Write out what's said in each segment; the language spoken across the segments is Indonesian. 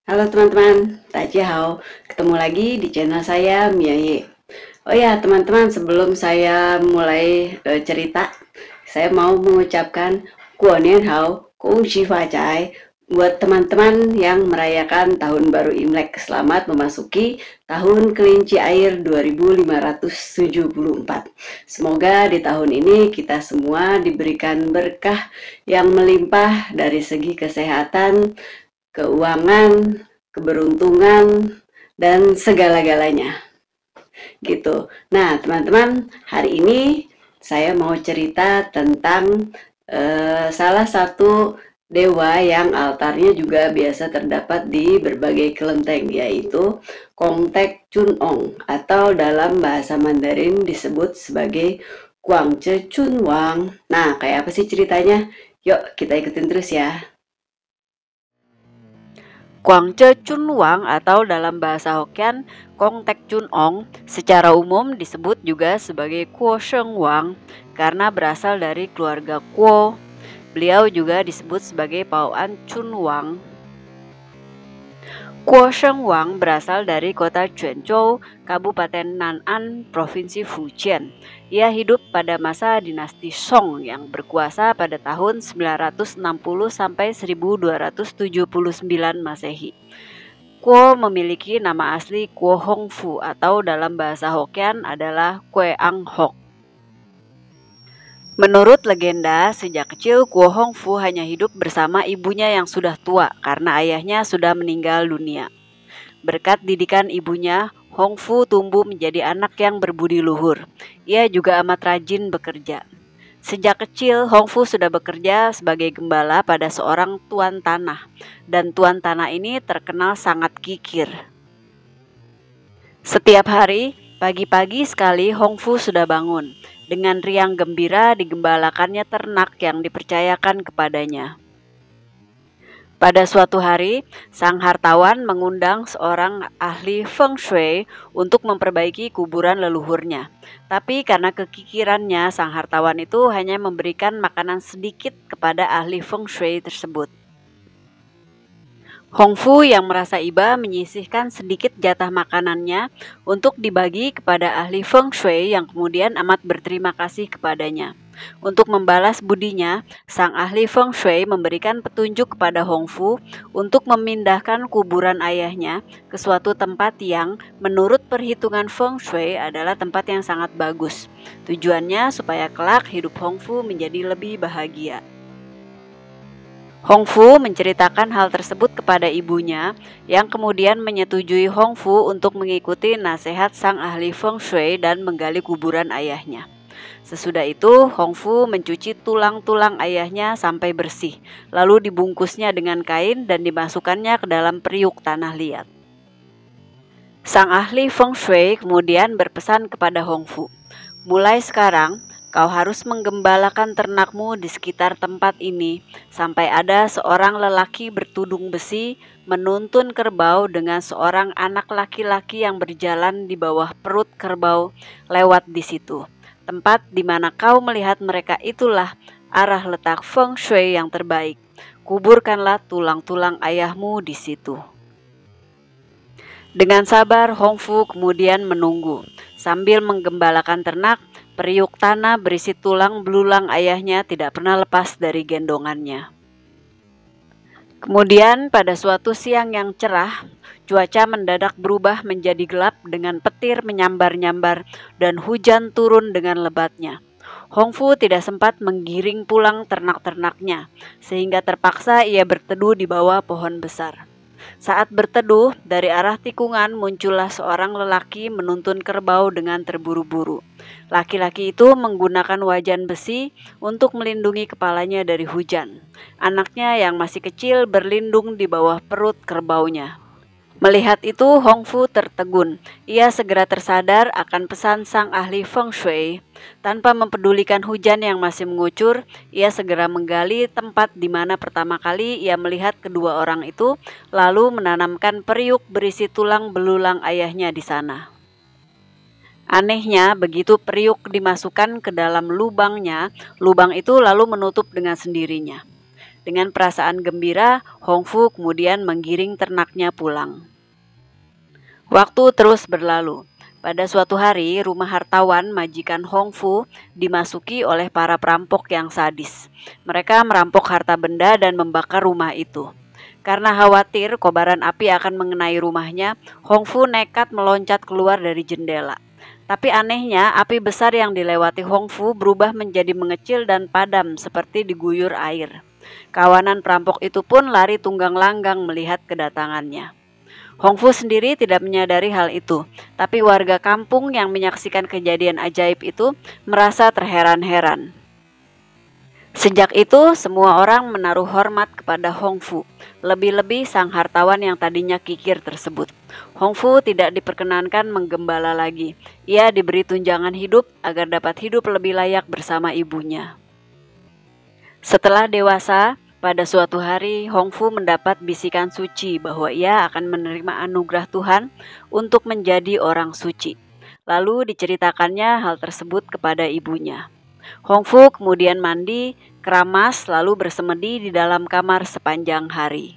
Halo teman-teman, Hao. Ketemu lagi di channel saya Miaye. Oh ya teman-teman, sebelum saya mulai cerita, saya mau mengucapkan Hao, Kung Shi Fa Cai buat teman-teman yang merayakan Tahun Baru Imlek. Selamat memasuki Tahun Kelinci Air 2574. Semoga di tahun ini kita semua diberikan berkah yang melimpah dari segi kesehatan, keuangan, keberuntungan, dan segala-galanya gitu. Nah, teman-teman, hari ini saya mau cerita tentang salah satu dewa yang altarnya juga biasa terdapat di berbagai kelenteng, yaitu Kongtek Chun Ong, atau dalam bahasa Mandarin disebut sebagai Guangzhe Chun Wang. Nah, kayak apa sih ceritanya? Yuk kita ikutin terus ya. Guangzhe Chunwang atau dalam bahasa Hokkien Kong Tek Chun Ong secara umum disebut juga sebagai Kuo Sheng Wang karena berasal dari keluarga Kuo. Beliau juga disebut sebagai Paoan Chun Wang. Kuo Sheng Wang berasal dari kota Quanzhou, Kabupaten Nan'an, Provinsi Fujian. Ia hidup pada masa dinasti Song yang berkuasa pada tahun 960 sampai 1279 Masehi. Kuo memiliki nama asli Kuo Hongfu atau dalam bahasa Hokkien adalah Kue Ang Hok. Menurut legenda, sejak kecil Kuo Hongfu hanya hidup bersama ibunya yang sudah tua karena ayahnya sudah meninggal dunia. Berkat didikan ibunya, Hongfu tumbuh menjadi anak yang berbudi luhur. Ia juga amat rajin bekerja. Sejak kecil, Hongfu sudah bekerja sebagai gembala pada seorang tuan tanah, dan tuan tanah ini terkenal sangat kikir. Setiap hari, pagi-pagi sekali Hongfu sudah bangun. Dengan riang gembira digembalakannya ternak yang dipercayakan kepadanya. Pada suatu hari, sang hartawan mengundang seorang ahli feng shui untuk memperbaiki kuburan leluhurnya. Tapi karena kekikirannya, sang hartawan itu hanya memberikan makanan sedikit kepada ahli feng shui tersebut. Hongfu yang merasa iba menyisihkan sedikit jatah makanannya untuk dibagi kepada ahli feng shui yang kemudian amat berterima kasih kepadanya. Untuk membalas budinya, sang ahli feng shui memberikan petunjuk kepada Hongfu untuk memindahkan kuburan ayahnya ke suatu tempat yang menurut perhitungan feng shui adalah tempat yang sangat bagus. Tujuannya supaya kelak hidup Hongfu menjadi lebih bahagia. Hongfu menceritakan hal tersebut kepada ibunya, yang kemudian menyetujui Hongfu untuk mengikuti nasihat sang ahli feng shui dan menggali kuburan ayahnya. Sesudah itu, Hongfu mencuci tulang-tulang ayahnya sampai bersih, lalu dibungkusnya dengan kain dan dimasukkannya ke dalam periuk tanah liat. Sang ahli feng shui kemudian berpesan kepada Hongfu, "Mulai sekarang, kau harus menggembalakan ternakmu di sekitar tempat ini sampai ada seorang lelaki bertudung besi menuntun kerbau dengan seorang anak laki-laki yang berjalan di bawah perut kerbau lewat di situ. Tempat di mana kau melihat mereka itulah arah letak feng shui yang terbaik. Kuburkanlah tulang-tulang ayahmu di situ." Dengan sabar, Hongfu kemudian menunggu. Sambil menggembalakan ternak, periuk tanah berisi tulang belulang ayahnya tidak pernah lepas dari gendongannya. Kemudian pada suatu siang yang cerah, cuaca mendadak berubah menjadi gelap dengan petir menyambar-nyambar dan hujan turun dengan lebatnya. Hongfu tidak sempat menggiring pulang ternak-ternaknya, sehingga terpaksa ia berteduh di bawah pohon besar. Saat berteduh, dari arah tikungan muncullah seorang lelaki menuntun kerbau dengan terburu-buru. Laki-laki itu menggunakan wajan besi untuk melindungi kepalanya dari hujan. Anaknya yang masih kecil berlindung di bawah perut kerbaunya. Melihat itu, Hongfu tertegun. Ia segera tersadar akan pesan sang ahli feng shui. Tanpa mempedulikan hujan yang masih mengucur, ia segera menggali tempat di mana pertama kali ia melihat kedua orang itu, lalu menanamkan periuk berisi tulang belulang ayahnya di sana. Anehnya, begitu periuk dimasukkan ke dalam lubangnya, lubang itu lalu menutup dengan sendirinya. Dengan perasaan gembira, Hongfu kemudian menggiring ternaknya pulang. Waktu terus berlalu. Pada suatu hari, rumah hartawan majikan Hongfu dimasuki oleh para perampok yang sadis. Mereka merampok harta benda dan membakar rumah itu. Karena khawatir kobaran api akan mengenai rumahnya, Hongfu nekat meloncat keluar dari jendela. Tapi anehnya, api besar yang dilewati Hongfu berubah menjadi mengecil dan padam seperti diguyur air. Kawanan perampok itu pun lari tunggang langgang melihat kedatangannya. Hongfu sendiri tidak menyadari hal itu, tapi warga kampung yang menyaksikan kejadian ajaib itu merasa terheran-heran. Sejak itu, semua orang menaruh hormat kepada Hongfu, lebih-lebih sang hartawan yang tadinya kikir tersebut. Hongfu tidak diperkenankan menggembala lagi. Ia diberi tunjangan hidup agar dapat hidup lebih layak bersama ibunya. Setelah dewasa, pada suatu hari Hongfu mendapat bisikan suci bahwa ia akan menerima anugerah Tuhan untuk menjadi orang suci. Lalu diceritakannya hal tersebut kepada ibunya. Hongfu kemudian mandi, keramas, lalu bersemedi di dalam kamar sepanjang hari.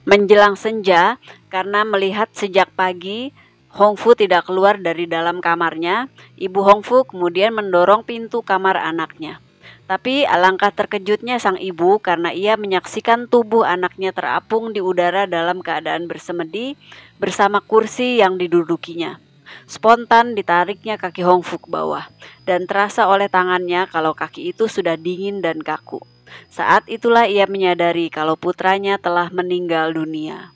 Menjelang senja, karena melihat sejak pagi Hongfu tidak keluar dari dalam kamarnya, ibu Hongfu kemudian mendorong pintu kamar anaknya. Tapi alangkah terkejutnya sang ibu karena ia menyaksikan tubuh anaknya terapung di udara dalam keadaan bersemedi bersama kursi yang didudukinya. Spontan ditariknya kaki Hongfu ke bawah dan terasa oleh tangannya kalau kaki itu sudah dingin dan kaku. Saat itulah ia menyadari kalau putranya telah meninggal dunia.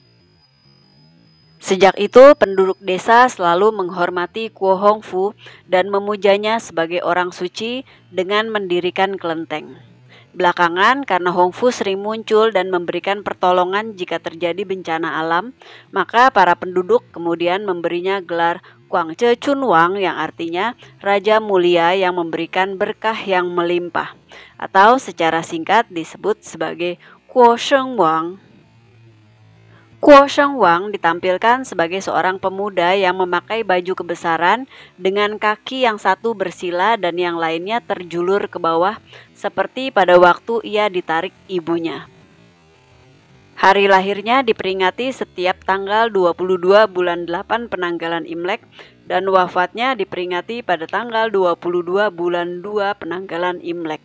Sejak itu, penduduk desa selalu menghormati Kuo Hongfu dan memujanya sebagai orang suci dengan mendirikan kelenteng. Belakangan, karena Hongfu sering muncul dan memberikan pertolongan jika terjadi bencana alam, maka para penduduk kemudian memberinya gelar Guangzhe Chunwang yang artinya Raja Mulia yang memberikan berkah yang melimpah, atau secara singkat disebut sebagai Kuo Sheng Wang. Kuo Sheng Wang ditampilkan sebagai seorang pemuda yang memakai baju kebesaran dengan kaki yang satu bersila dan yang lainnya terjulur ke bawah seperti pada waktu ia ditarik ibunya. Hari lahirnya diperingati setiap tanggal 22 bulan 8 penanggalan Imlek dan wafatnya diperingati pada tanggal 22 bulan 2 penanggalan Imlek.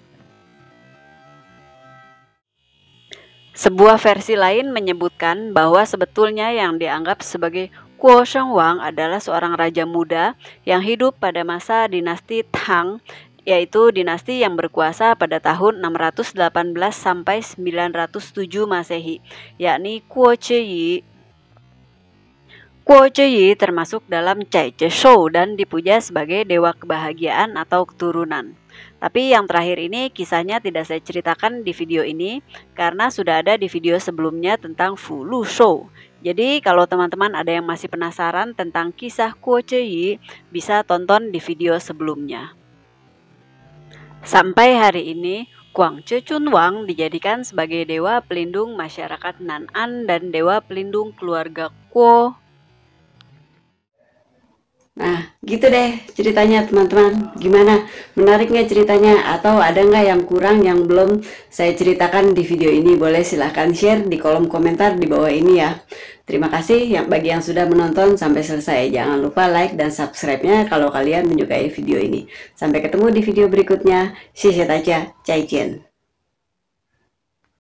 Sebuah versi lain menyebutkan bahwa sebetulnya yang dianggap sebagai Kuo Sheng Wang adalah seorang raja muda yang hidup pada masa dinasti Tang, yaitu dinasti yang berkuasa pada tahun 618 sampai 907 Masehi, yakni Kuo Zhiyi. Kuo Zhiyi termasuk dalam Cai Zhe Shou dan dipuja sebagai dewa kebahagiaan atau keturunan. Tapi yang terakhir ini kisahnya tidak saya ceritakan di video ini karena sudah ada di video sebelumnya tentang Fu Lu Shou. Jadi kalau teman-teman ada yang masih penasaran tentang kisah Kuo Zhiyi, bisa tonton di video sebelumnya. Sampai hari ini, Guangzhe Chunwang dijadikan sebagai dewa pelindung masyarakat Nan'an dan dewa pelindung keluarga Kuo. Nah, gitu deh ceritanya teman-teman. Gimana? Menarik nggak ceritanya? Atau ada nggak yang kurang yang belum saya ceritakan di video ini? Boleh silahkan share di kolom komentar di bawah ini ya. Terima kasih bagi yang sudah menonton sampai selesai. Jangan lupa like dan subscribe-nya kalau kalian menyukai video ini. Sampai ketemu di video berikutnya. Xie xie daja, zaijian.